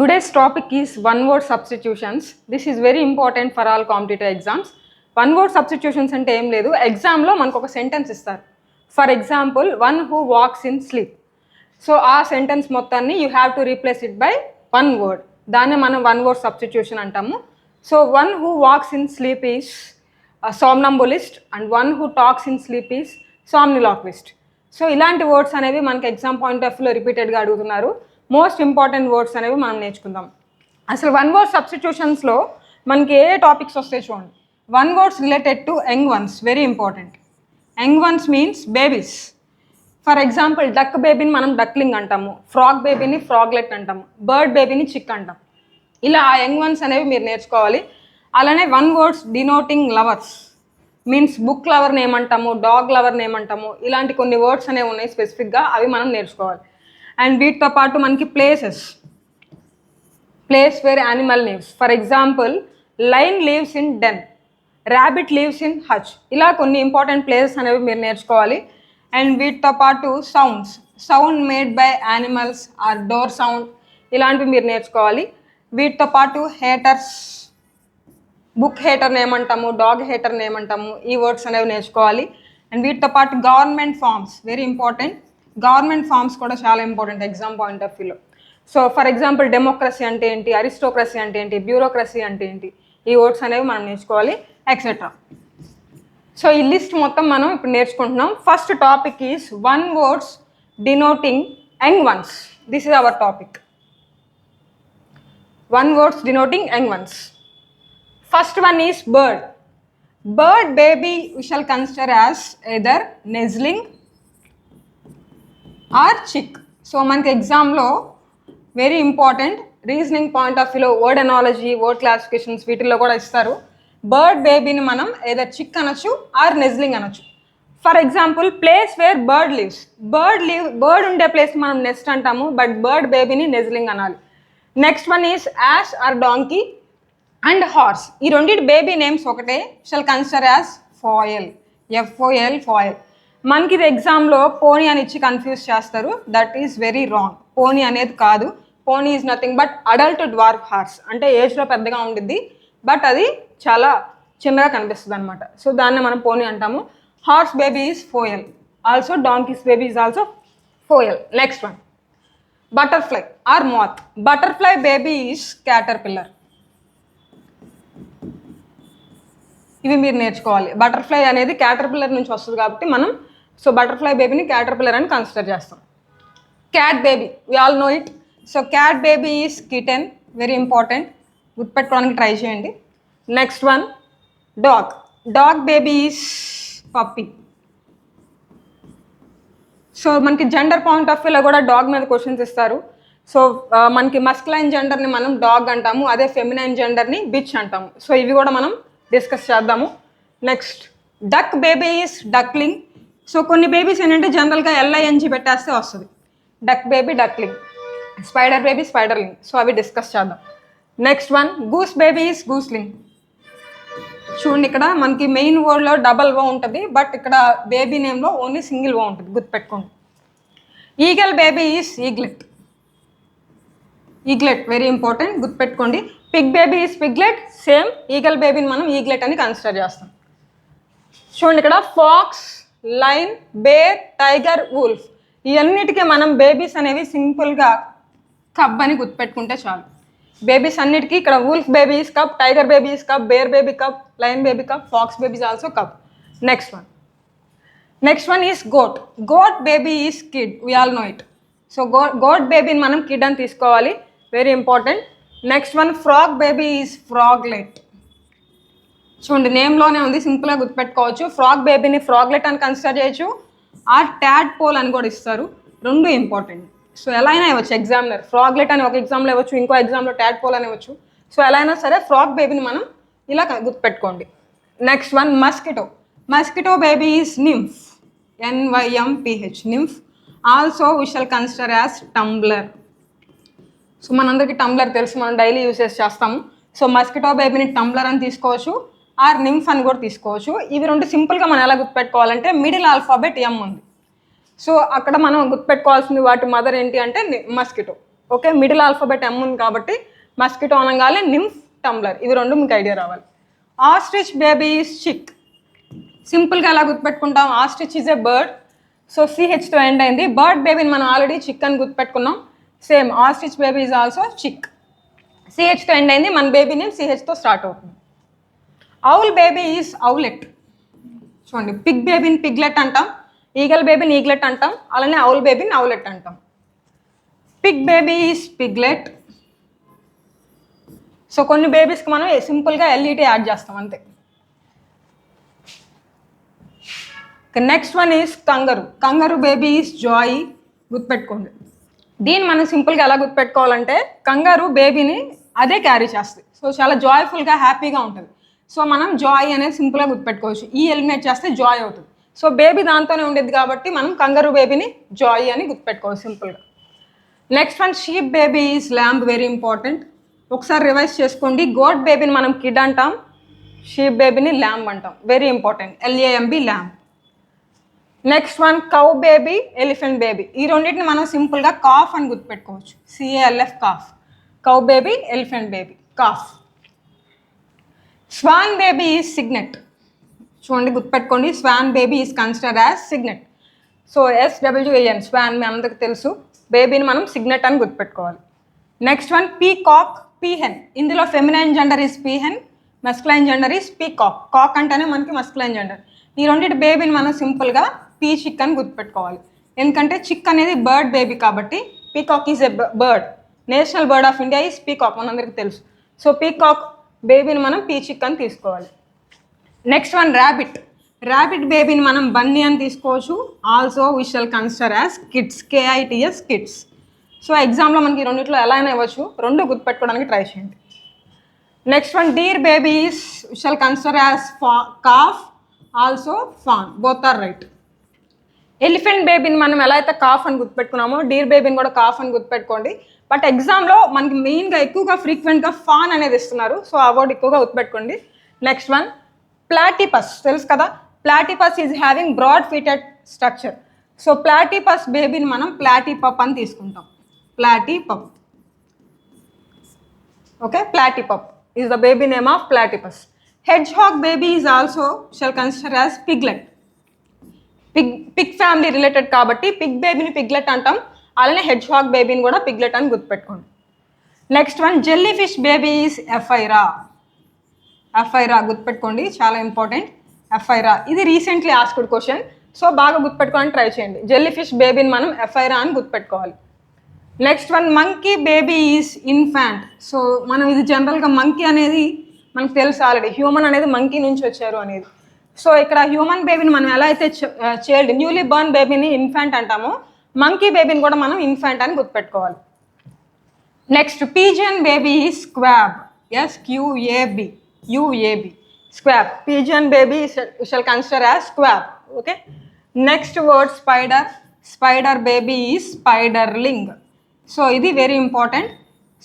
Today's topic is one word substitutions. This is very important for all competitive exams. One word substitutions అంటే ఏం లేదు, ఎగ్జామ్లో మనకు ఒక సెంటెన్స్ ఇస్తారు. For example, one who walks in sleep. So ఆ sentence మొత్తాన్ని you have to replace it by one word. దాన్ని మనం వన్ వర్డ్ సబ్స్టిట్యూషన్ అంటాము. So one who walks in sleep is somnambulist and one who talks in sleep is somniloquist. So ఇలాంటి words అనేవి మనకి exam point of వ్యూలో రిపీటెడ్గా అడుగుతున్నారు. Most important words అనేవి మనం నేర్చుకుందాం. అసలు వన్ వర్డ్ సబ్స్టిట్యూషన్స్లో మనకి ఏ టాపిక్స్ వస్తాయి చూడండి. One words related to young ones, very important. Young ones means babies. For example, duck బేబీని మనం డక్లింగ్ అంటాము, ఫ్రాగ్ బేబీని ఫ్రాగ్లెట్ అంటాము, బర్డ్ బేబీని చిక్ అంటాం. ఇలా ఆ యంగ్ వన్స్ అనేవి మీరు నేర్చుకోవాలి. అలానే one words denoting lovers means book లవర్ని ఏమంటాము, డాగ్ లవర్ని ఏమంటాము, ఇలాంటి కొన్ని వర్డ్స్ అనేవి ఉన్నాయి స్పెసిఫిక్గా, అవి మనం నేర్చుకోవాలి. అండ్ వీటితో పాటు మనకి places, place where animal lives. For example, lion lives in den, rabbit lives in hutch. ఇలా కొన్ని ఇంపార్టెంట్ ప్లేసెస్ అనేవి మీరు నేర్చుకోవాలి. అండ్ వీటితో పాటు sounds, sound made by animals or door sound, ఇలాంటివి మీరు నేర్చుకోవాలి. వీటితో పాటు హేటర్స్, బుక్ హేటర్ని ఏమంటాము, డాగ్ హేటర్ని ఏమంటాము, ఈ వర్డ్స్ అనేవి నేర్చుకోవాలి. అండ్ వీటితో పాటు government forms, very important. Government forms కూడా చాలా ఇంపార్టెంట్ ఎగ్జామ్ పాయింట్ ఆఫ్ వ్యూలో. సో ఫర్ ఎగ్జాంపుల్, డెమోక్రసీ అంటే ఏంటి, అరిస్టోక్రసీ అంటే ఏంటి, బ్యూరోక్రసీ అంటే ఏంటి, ఈ వర్డ్స్ అనేవి మనం నేర్చుకోవాలి, ఎక్సెట్రా. సో ఈ లిస్ట్ మొత్తం మనం ఇప్పుడు నేర్చుకుంటున్నాం. First topic is one words denoting young ones. This is our topic, one words denoting young ones. First one is bird. Bird baby we shall consider as either nestling or chick. So మనకి ఎగ్జామ్లో very important reasoning point of వ్యూలో word analogy, word classifications వీటిల్లో కూడా ఇస్తారు. Bird బేబీని మనం either చిక్ అనొచ్చు or nestling అనొచ్చు. For example, place where bird lives. Bird ఉండే ప్లేస్ మనం నెస్ట్ అంటాము, బట్ బర్డ్ బేబీని నెస్లింగ్ అనాలి. Next one is ass or donkey and horse. ఈ రెండింటి బేబీ నేమ్స్ ఒకటే, shall consider as foal, FOL foal. మనకి ఇది ఎగ్జామ్లో పోనీ అని ఇచ్చి కన్ఫ్యూజ్ చేస్తారు. That is very wrong. Pony అనేది కాదు. Pony is nothing but adult dwarf horse. అంటే ఏజ్లో పెద్దగా ఉండిద్ది, బట్ అది చాలా చిన్నగా కనిపిస్తుంది అనమాట. సో దాన్ని మనం పోనీ అంటాము. Horse baby is foal, also donkey's baby is also foal. Next one, butterfly or moth. Butterfly baby is caterpillar. ఇవి మీరు నేర్చుకోవాలి. బటర్ఫ్లై అనేది క్యాటర్పిల్లర్ నుంచి వస్తుంది కాబట్టి మనం సో బటర్ఫ్లై బేబీని క్యాటర్పిల్లర్ అని కన్సిడర్ చేస్తాం. Cat baby, we all know it. So cat baby is kitten, very important, గుర్తుపెట్టుకోవడానికి ట్రై చేయండి. Next one, dog. Dog baby is puppy. So మనకి జెండర్ పాయింట్ ఆఫ్ వ్యూలో కూడా డాగ్ మీద క్వశ్చన్స్ ఇస్తారు. సో మనకి మస్కులైన్ జెండర్ని మనం డాగ్ అంటాము, అదే ఫెమినైన్ జెండర్ని బిచ్ అంటాము. సో ఇవి కూడా మనం డిస్కస్ చేద్దాము. Next, duck baby is duckling. So కొన్ని బేబీస్ ఏంటంటే జనరల్గా LING పెట్టేస్తే వస్తుంది, duck baby duckling. Spider baby spiderling. So అవి డిస్కస్ చేద్దాం. Next one, goose baby is gosling. చూడండి, ఇక్కడ మనకి మెయిన్ వర్డ్లో డబల్ ఓ ఉంటుంది, బట్ ఇక్కడ బేబీ నేమ్లో ఓన్లీ సింగిల్ ఓ ఉంటుంది, గుర్తుపెట్టుకోండి. Eagle baby is eaglet. Eaglet very important, గుర్తుపెట్టుకోండి. Pig baby is piglet, same eagle బేబీని మనం ఈగ్లెట్ అని కన్సిడర్ చేస్తాం. చూడండి, ఇక్కడ fox, lion, bear, tiger, wolf, ఇవన్నిటికీ మనం బేబీస్ అనేవి సింపుల్గా కబ్ అని గుర్తుపెట్టుకుంటే చాలు. బేబీస్ అన్నిటికీ ఇక్కడ wolf baby is cub, tiger baby is cub, bear baby cub, lion baby cub, fox baby is also cub. Next one is goat. Goat baby is kid, we all know it. So goat బేబీని మనం kid అని తీసుకోవాలి, very important. Next one, frog baby is froglet. చూడండి, నేమ్లోనే ఉంది, సింపుల్గా గుర్తుపెట్టుకోవచ్చు. Frog బేబీని ఫ్రాగ్లెట్ అని కన్సిడర్ చేయొచ్చు, ఆర్ ట్యాడ్ పోల్ అని కూడా ఇస్తారు. రెండు ఇంపార్టెంట్. సో ఎలా అయినా ఇవ్వచ్చు ఎగ్జామ్లర్. ఫ్రాగ్లెట్ అని ఒక ఎగ్జామ్లో ఇవ్వచ్చు, ఇంకో ఎగ్జామ్లో ట్యాడ్ పోల్ అని ఇవ్వచ్చు. సో ఎలా అయినా సరే ఫ్రాగ్ బేబీని మనం ఇలా గుర్తుపెట్టుకోండి. Next one, mosquito. Mosquito baby is nymph, NYMPH, nymph. Also we shall consider as tumbler. So మనందరికీ టంబ్లర్ తెలుసు, మనం డైలీ యూసేజ్ చేస్తాము. సో మస్కిటో బేబీని టంబ్లర్ అని తీసుకోవచ్చు, ఆర్ నింఫ్ అని కూడా తీసుకోవచ్చు. ఇవి రెండు సింపుల్గా మనం ఎలా గుర్తుపెట్టుకోవాలంటే మిడిల్ ఆల్ఫాబెట్ M ఉంది. సో అక్కడ మనం గుర్తుపెట్టుకోవాల్సింది వాటి మదర్ ఏంటి అంటే మస్కిటో. ఓకే, మిడిల్ ఆల్ఫాబెట్ ఎమ్ ఉంది కాబట్టి మస్కిటో అనగానే నింఫ్, టంబ్లర్, ఇవి రెండు మీకు ఐడియా రావాలి. Ostrich baby is chick. సింపుల్గా ఎలా గుర్తుపెట్టుకుంటాం? Ostrich is a bird, so సిహెచ్తో ఎండ్ అయింది. బర్డ్ బేబీని మనం ఆల్రెడీ చిక్ అని గుర్తుపెట్టుకున్నాం. Same ostrich baby is also chick, సిహెచ్తో ఎండ్ అయింది. మన బేబీ నేమ్ సిహెచ్తో స్టార్ట్ అవుతుంది. Owl baby is owlet. చూడండి, పిగ్ బేబీని పిగ్లెట్ అంటాం, ఈగల్ బేబీని ఈగ్లెట్ అంటాం, అలానే ఔల్ బేబీని ఔలెట్ అంటాం. Pig baby is piglet. So కొన్ని బేబీస్కి మనం సింపుల్గా ఎల్ఈటీ యాడ్ చేస్తాం అంతే. Next one is kangaroo. Kangaroo baby is joey, గుర్తుపెట్టుకోండి. దీన్ని మనం సింపుల్గా ఎలా గుర్తుపెట్టుకోవాలంటే, కంగారు బేబీని అదే క్యారీ చేస్తుంది, సో చాలా జాయ్ఫుల్గా హ్యాపీగా ఉంటుంది. సో మనం జాయ్ అనేది సింపుల్గా గుర్తుపెట్టుకోవచ్చు. ఈ ఎలిమినేట్ చేస్తే జాయ్ అవుతుంది. సో బేబీ దాంతోనే ఉండేది కాబట్టి మనం కంగారు బేబీని జాయ్ అని గుర్తుపెట్టుకోవచ్చు సింపుల్గా. Next one sheep baby is lamb, very important. ఒకసారి రివైజ్ చేసుకోండి. గోట్ బేబీని మనం కిడ్ అంటాం, షీప్ బేబీని ల్యాంబ్ అంటాం, very important, LAMB lamb. Next one cow baby, elephant baby. ఈ రెండింటిని మనం సింపుల్గా కాఫ్ అని గుర్తుపెట్టుకోవచ్చు, CALF calf. Cow baby, elephant baby, calf. Swan baby is cygnet. చూడండి గుర్తుపెట్టుకోండి, swan baby is considered as cygnet. So SWAN, swan మీ అందరికి తెలుసు. బేబీని మనం సిగ్నెట్ అని గుర్తుపెట్టుకోవాలి. Next one peacock, peahen. ఇందులో feminine gender is peahen, masculine gender is peacock. Cock అంటేనే మనకి మస్కులైన్ జెండర్. ఈ రెండింటి బేబీని మనం సింపుల్గా పీ చిక్ అని గుర్తుపెట్టుకోవాలి. ఎందుకంటే చిక్ అనేది బర్డ్ బేబీ కాబట్టి. Peacock is a bird, national bird of India is peacock, మనందరికీ తెలుసు. సో పీకాక్ బేబీని మనం పీ చిక్ అని తీసుకోవాలి. Next one rabbit. ర్యాబిట్ బేబీని మనం బన్నీ అని తీసుకోవచ్చు. Also we shall consider as kids, KITS kids. So ఎగ్జామ్లో మనకి రెండిట్లో ఎలా అయినా ఇవ్వచ్చు, రెండు గుర్తుపెట్టుకోవడానికి ట్రై చేయండి. Next one deer babies we shall consider as calf, also fawn, both are right. Elephant బేబీని మనం ఎలా అయితే కాఫ్ అని గుర్తుపెట్టుకున్నామో, డీర్ బేబీని కూడా కాఫ్ అని గుర్తుపెట్టుకోండి. బట్ ఎగ్జామ్లో మనకి మెయిన్గా ఎక్కువగా ఫ్రీక్వెంట్గా ఫాన్ అనేది ఇస్తున్నారు, సో ఆ వర్డ్ ఎక్కువగా గుర్తుపెట్టుకోండి. నెక్స్ట్ వన్ ప్లాటిపస్, తెలుసు కదా. Platypus is having broad footed structure. So platypus బేబీని మనం ప్లాటిపప్ అని తీసుకుంటాం, platypup. Okay, platypup is the baby name of platypus. Hedgehog baby is also shall consider as piglet. Pig family related కాబట్టి pig బేబీని piglet అంటాం, అలానే hedgehog బేబీని కూడా పిగ్లెట్ అని గుర్తుపెట్టుకోండి. Next one jellyfish baby is ephyra. Ephyra గుర్తుపెట్టుకోండి, చాలా ఇంపార్టెంట్. ఎఫైరా ఇది రీసెంట్లీ ఆస్క్డ్ క్వశ్చన్, సో బాగా గుర్తుపెట్టుకోవడానికి ట్రై చేయండి. జెల్లీ ఫిష్ బేబీని మనం ఎఫైరా అని గుర్తుపెట్టుకోవాలి. Next one monkey baby is infant. So మనం ఇది జనరల్గా మంకీ అనేది మనకు తెలుసు ఆల్రెడీ, హ్యూమన్ అనేది మంకీ నుంచి వచ్చారు అనేది. సో ఇక్కడ హ్యూమన్ బేబీని మనం ఎలా అయితే చైల్డ్ న్యూలీ బర్న్ బేబీని ఇన్ఫాంట్ అంటామో, మంకీ బేబీని కూడా మనం ఇన్ఫాంట్ అని గుర్తుపెట్టుకోవాలి. Next pigeon baby is squab, SQAB, UAB, squab. Pigeon baby shall consider as squab. Okay, next word spider. Spider baby is spiderling. So ఇది వెరీ ఇంపార్టెంట్.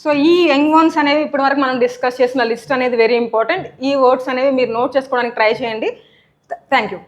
సో ఈ young ones అనేవి ఇప్పటివరకు మనం డిస్కస్ చేసిన లిస్ట్ అనేది very important. ఈ words అనేవి మీరు నోట్ చేసుకోవడానికి ట్రై చేయండి. Thank you.